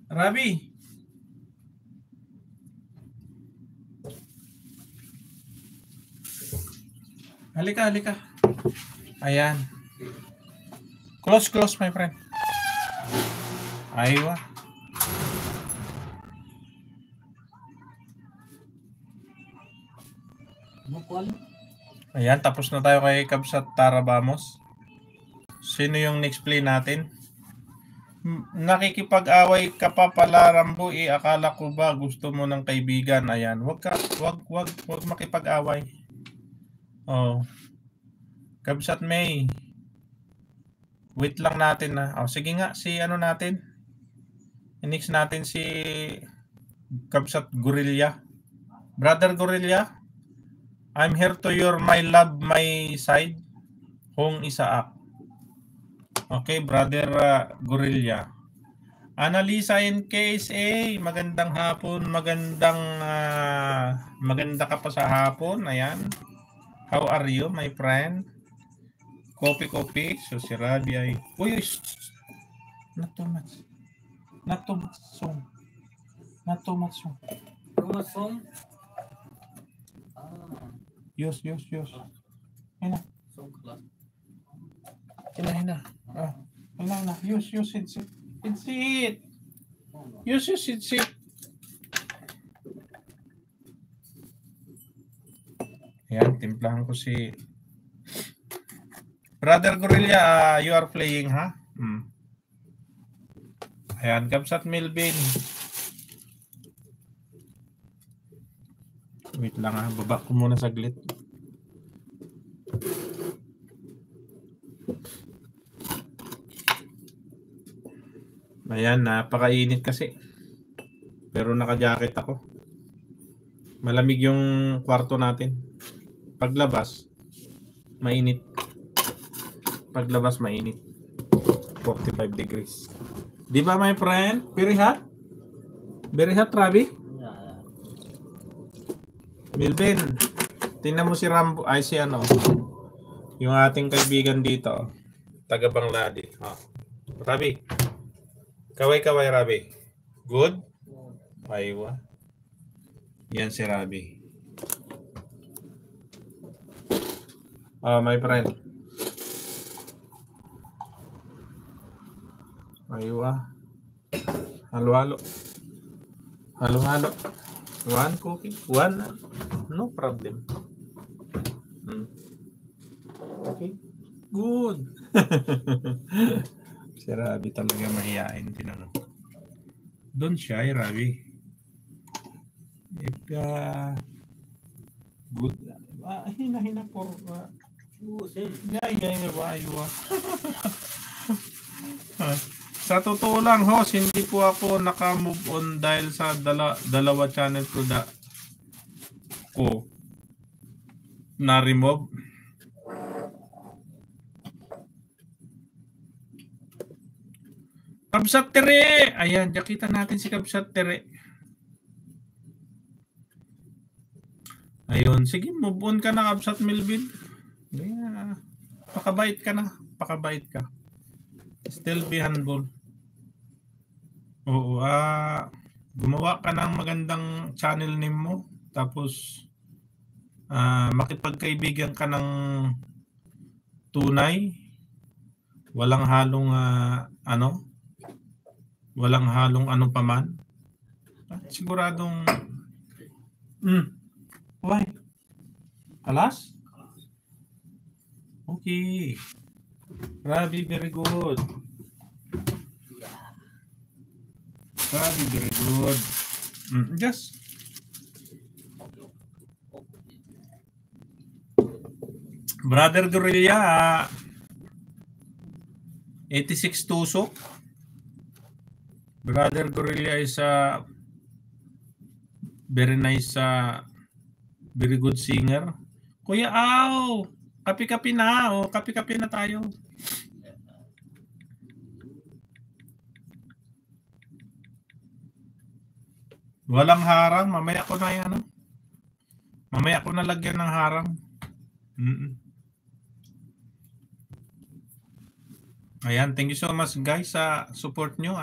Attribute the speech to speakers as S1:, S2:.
S1: Rabi. Halika, halika. Ayan. Close, close, my friend. Aywa. Ayan, tapos na tayo kay Kabsat Tara Bamos. Sino yung next play natin? Nakikipag-away ka pa pala, Rambo. Akala ko ba gusto mo ng kaibigan? Ayan, wag makipag-away. Oh. Kabsat May. Wait lang natin na. Oh, sige nga, si ano natin? Next natin si Kabsat Gorilla. Brother Gorilla, I'm here to your my love, my side. Hong Isaak. Okay, Brother Gorilla. Annalisa and KSA, magandang hapon, maganda ka pa sa hapon. Ayan. How are you, my friend? Copy. So si Rabi ay... Uy, not too much. Not too much song. Not too much song.
S2: Song?
S1: Yes. Hina. Hina. Hina. Use it. Use it. Ayan, timplahan ko si Brother Gorilla. You are playing, ha? Ayan, Kabsat Melvin. Wait lang, ha? Baba ko muna saglit. Ayan, napakainit kasi. Pero naka-jacket ako. Malamig yung kwarto natin. Paglabas, mainit. 45 degrees. Di ba, my friend? Very hot? Very hot, Rabi? Melvin, tingnan mo si Rambo. Ay, si ano. Yung ating kaibigan dito. Taga Bangladi. Rabi. Kaway, Rabi. Good? Aywa. Yan si Rabi. My friend. Aywa. Halo. One cookie. One. No problem. Okay. Good. Si Rabi talaga mahihain. Tinanong. Don't shy, Rabi. If good. Hina for... Aywa. Sa totoo lang, host, hindi po ako naka-move on dahil sa dalawa channel ko na-remove. Kabsat Tere! Ayan, nakita natin si Kabsat Tere. Ayun, sige, move on ka na, Kabsat Melvin. Yeah. Pakabait ka. Still be humble. Oo, gumawa ka ng magandang channel name mo. Tapos, makipagkaibigan ka ng tunay. Walang halong walang halong ano paman. Siguradong why? Alas? Okay. Rabi, very good. Rabi, very good. Just Brother Gorilla, 86 tusok. Brother Gorilla is a very nice, very good singer. Kuya Au, kapi-kapi na. Kapi-kapi na tayo. Walang harang. Mamaya ko na yan. Mamaya ko na lagyan ng harang. Ayan, thank you so much guys sa support nyo.